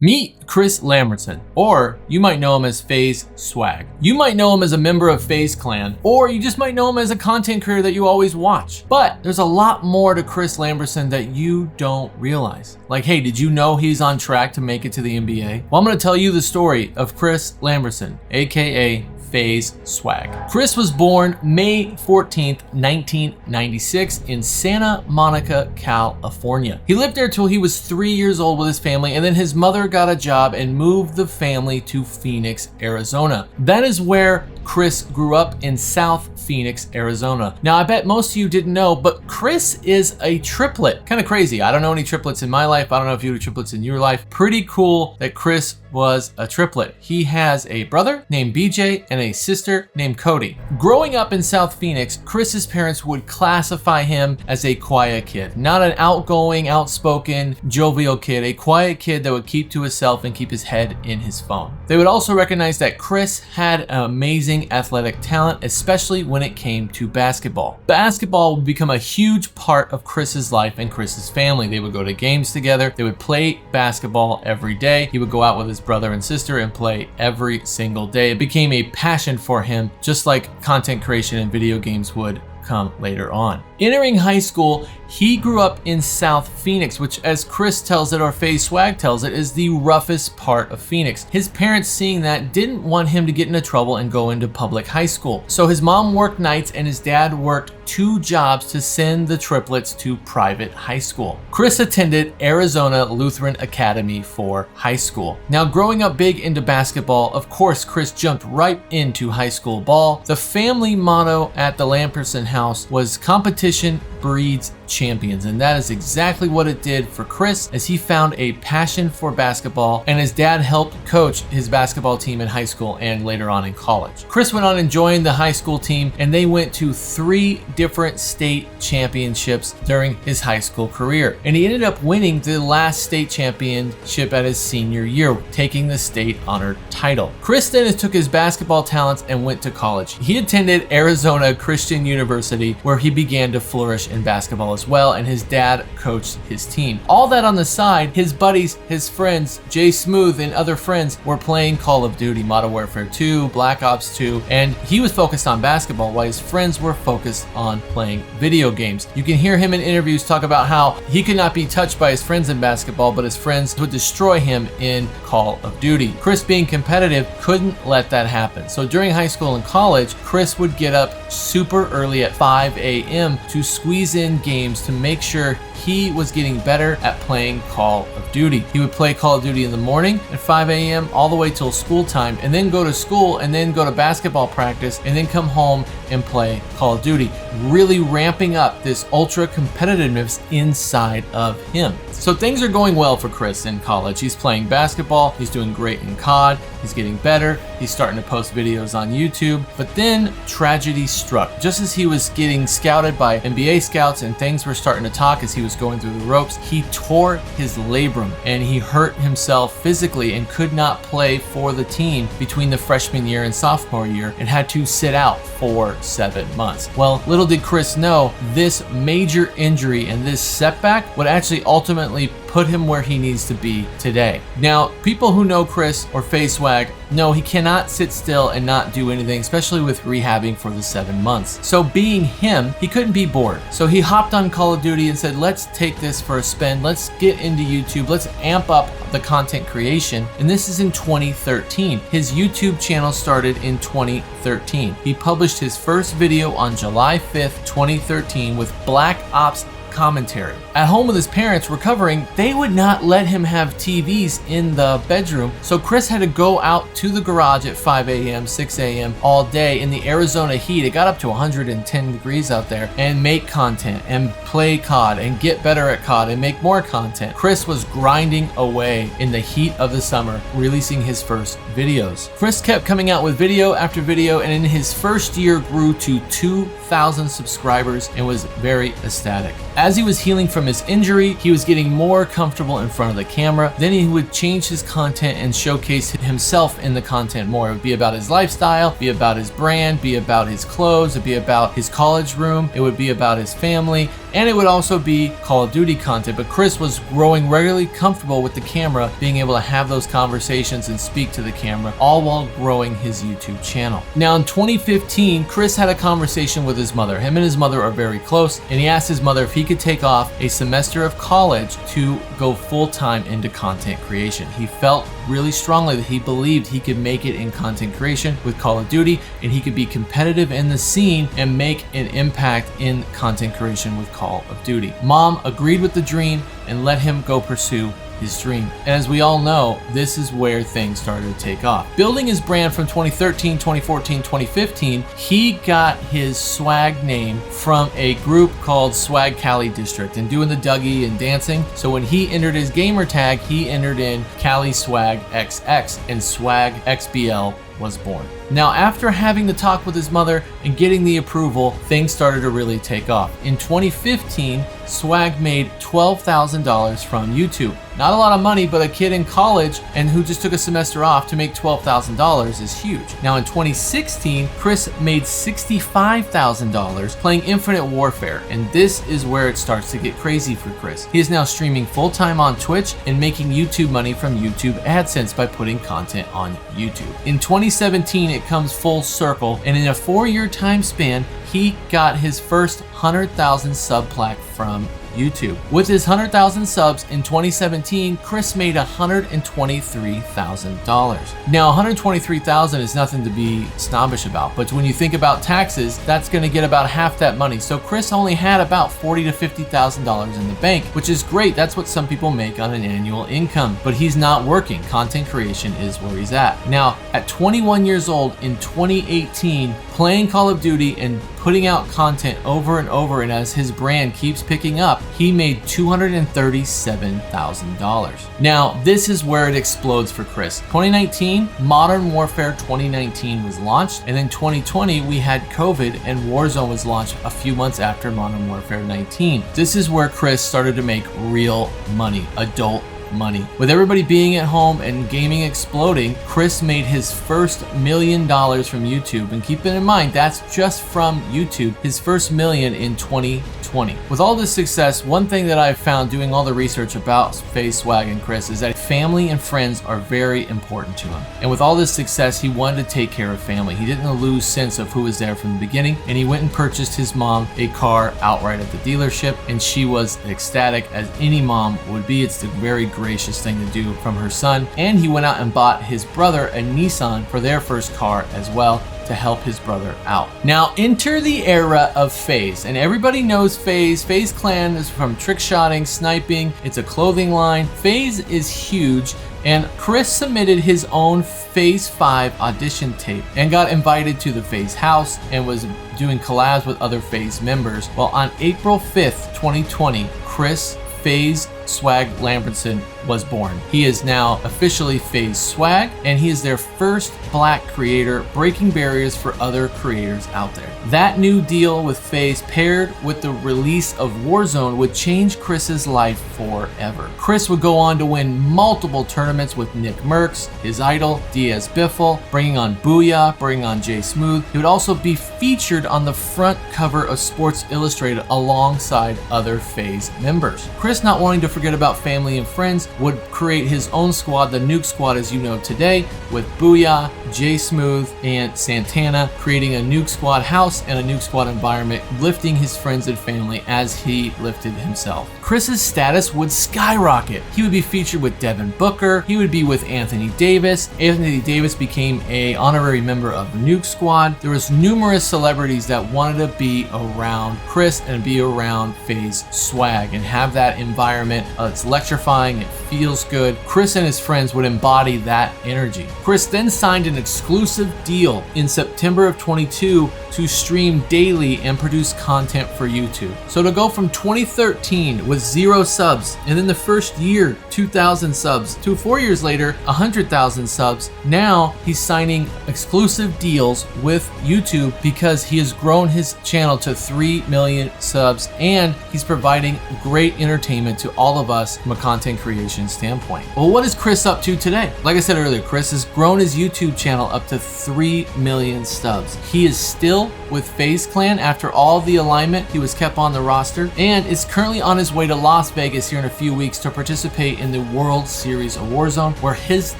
Meet Chris Lambertson, or you might know him as FaZe Swagg. You might know him as a member of FaZe Clan, or you just might know him as a content creator that you always watch. But there's a lot more to Chris Lambertson that you don't realize. Like, hey, did you know he's on track to make it to the NBA? Well, I'm gonna tell you the story of Chris Lambertson, aka FaZe Swagg. Chris was born May 14th, 1996 in Santa Monica, California. He lived there till he was 3 years old with his family, and then his mother got a job and moved the family to Phoenix, Arizona. That is where Chris grew up, in South Phoenix, Arizona. Now, I bet most of you didn't know, but Chris is a triplet. Kind of crazy. I don't know any triplets in my life. I don't know if you have triplets in your life. Pretty cool that Chris was a triplet. He has a brother named BJ and a sister named Cody. Growing up in South Phoenix, Chris's parents would classify him as a quiet kid. Not an outgoing, outspoken, jovial kid. A quiet kid that would keep to himself and keep his head in his phone. They would also recognize that Chris had an amazing athletic talent, especially when it came to basketball. Basketball would become a huge part of Chris's life and Chris's family. They would go to games together. They would play basketball every day. He would go out with his brother and sister and play every single day. It became a passion for him, just like content creation and video games would come later on. Entering high school, he grew up in South Phoenix, which, as Chris tells it, or FaZe Swagg tells it, is the roughest part of Phoenix. His parents, seeing that, didn't want him to get into trouble and go into public high school. So his mom worked nights and his dad worked 2 jobs to send the triplets to private high school. Chris attended Arizona Lutheran Academy for high school. Now, growing up big into basketball, of course, Chris jumped right into high school ball. The family motto at the Lambertson house was competition breeds champions, and that is exactly what it did for Chris, as he found a passion for basketball, and his dad helped coach his basketball team in high school and later on in college. Chris went on and joined the high school team, and they went to 3 different state championships during his high school career, and he ended up winning the last state championship at his senior year, taking the state honored title. Chris then took his basketball talents and went to college. He attended Arizona Christian University, where he began to flourish in basketball as well, and his dad coached his team. All that on the side, his buddies, his friends, Jay Smooth and other friends were playing Call of Duty, Modern Warfare 2, Black Ops 2, and he was focused on basketball while his friends were focused on playing video games. You can hear him in interviews talk about how he could not be touched by his friends in basketball, but his friends would destroy him in Call of Duty. Chris, being competitive, couldn't let that happen. So during high school and college, Chris would get up super early at 5 a.m. to squeeze in games to make sure he was getting better at playing Call of Duty. He would play Call of Duty in the morning at 5 a.m. all the way till school time, and then go to school, and then go to basketball practice, and then come home and play Call of Duty, really ramping up this ultra competitiveness inside of him. So things are going well for Chris in college. He's playing basketball, he's doing great in COD, he's getting better, he's starting to post videos on YouTube, but then tragedy struck. Just as he was getting scouted by NBA scouts and things were starting to talk as he was going through the ropes, he tore his labrum and he hurt himself physically and could not play for the team between the freshman year and sophomore year, and had to sit out for 7 months. Well, little did Chris know, this major injury and this setback would actually ultimately put him where he needs to be today. Now, people who know Chris or FaZe Swagg know he cannot sit still and not do anything, especially with rehabbing for the 7 months. So being him, he couldn't be bored. So he hopped on Call of Duty and said, let's take this for a spin. Let's get into YouTube. Let's amp up the content creation. And this is in 2013. His YouTube channel started in 2013. He published his first video on July 5th, 2013 with Black Ops commentary. At home with his parents recovering, they would not let him have TVs in the bedroom, so Chris had to go out to the garage at 5 a.m., 6 a.m. all day in the Arizona heat. It got up to 110 degrees out there, and make content and play COD and get better at COD and make more content. Chris was grinding away in the heat of the summer, releasing his first videos. Chris kept coming out with video after video, and in his first year grew to 2,000 subscribers and was very ecstatic. As he was healing from his injury, he was getting more comfortable in front of the camera. Then he would change his content and showcase himself in the content more. It would be about his lifestyle, be about his brand, be about his clothes, it'd be about his college room, it would be about his family, and it would also be Call of Duty content. But Chris was growing regularly comfortable with the camera, being able to have those conversations and speak to the camera, all while growing his YouTube channel. Now in 2015, Chris had a conversation with his mother. Him and his mother are very close, and he asked his mother if he could take off a semester of college to go full-time into content creation. He felt really strongly that he believed he could make it in content creation with Call of Duty, and he could be competitive in the scene and make an impact in content creation with Call of Duty. Mom agreed with the dream and let him go pursue his dream. And as we all know, this is where things started to take off. Building his brand from 2013, 2014, 2015, he got his swag name from a group called Swagg Cali District and doing the Dougie and dancing. So when he entered his gamer tag, he entered in Cali Swagg XX, and Swagg XBL was born. Now, after having the talk with his mother and getting the approval, things started to really take off. In 2015, Swagg made $12,000 from YouTube. Not a lot of money, but a kid in college and who just took a semester off to make $12,000 is huge. Now in 2016, Chris made $65,000 playing Infinite Warfare, and this is where it starts to get crazy for Chris. He is now streaming full-time on Twitch and making YouTube money from YouTube AdSense by putting content on YouTube. In 2017, it comes full circle, and in a 4-year time span, he got his first 100,000 sub plaque from YouTube. With his 100,000 subs in 2017, Chris made $123,000. Now, $123,000 is nothing to be snobbish about, but when you think about taxes, that's going to get about half that money. So Chris only had about $40,000 to $50,000 in the bank, which is great. That's what some people make on an annual income, but he's not working. Content creation is where he's at. Now, at 21 years old in 2018, playing Call of Duty and putting out content over and over, and as his brand keeps picking up, he made $237,000. Now, this is where it explodes for Chris. 2019, Modern Warfare 2019 was launched, and then 2020, we had COVID, and Warzone was launched a few months after Modern Warfare 19. This is where Chris started to make real money, adult money. With everybody being at home and gaming exploding, Chris made his first $1 million from YouTube. And keep it in mind, that's just from YouTube, his first million in 2020. With all this success, one thing that I've found doing all the research about FaZe Swagg and Chris is that family and friends are very important to him. And with all this success, he wanted to take care of family. He didn't lose sense of who was there from the beginning, and he went and purchased his mom a car outright at the dealership, and she was ecstatic, as any mom would be. It's the very gracious thing to do from her son. And he went out and bought his brother a Nissan for their first car as well, to help his brother out. Now enter the era of FaZe, and everybody knows FaZe. FaZe Clan is from trick shotting, sniping. It's a clothing line. FaZe is huge, and Chris submitted his own FaZe 5 audition tape and got invited to the FaZe house and was doing collabs with other FaZe members. Well, on April 5th, 2020, Chris FaZe Swagg Lambertson was born. He is now officially FaZe Swagg, and he is their first black creator, breaking barriers for other creators out there. That new deal with FaZe, paired with the release of Warzone, would change Chris's life forever. Chris would go on to win multiple tournaments with Nick Merckx, his idol, Diaz Biffle, bringing on Booyah, bringing on Jay Smooth. He would also be featured on the front cover of Sports Illustrated alongside other FaZe members. Chris, not wanting to forget about family and friends, would create his own squad, the Nuke Squad as you know today, with Booyah, Jay Smooth, and Santana, creating a Nuke Squad house and a Nuke Squad environment, lifting his friends and family as he lifted himself. Chris's status would skyrocket. He would be featured with Devin Booker. He would be with Anthony Davis. Anthony Davis became an honorary member of the Nuke Squad. There was numerous celebrities that wanted to be around Chris and be around FaZe Swagg and have that environment. It's electrifying, it feels good. Chris and his friends would embody that energy. Chris then signed an exclusive deal in September of 22 to stream daily and produce content for YouTube. So to go from 2013 with with 0 subs, and then the first year, 2,000 subs, to 4 years later, 100,000 subs. Now he's signing exclusive deals with YouTube because he has grown his channel to 3 million subs, and he's providing great entertainment to all of us from a content creation standpoint. Well, what is Chris up to today? Like I said earlier, Chris has grown his YouTube channel up to 3 million subs. He is still with FaZe Clan after all the alignment. He was kept on the roster and is currently on his way to Las Vegas here in a few weeks to participate in the World Series of Warzone, where his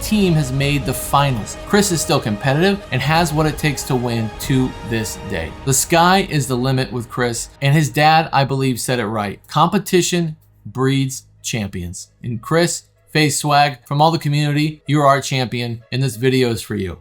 team has made the finals. Chris is still competitive and has what it takes to win to this day. The sky is the limit with Chris, and his dad, I believe, said it right. Competition breeds champions. And Chris, FaZe Swagg, from all the community, you are our champion, and this video is for you.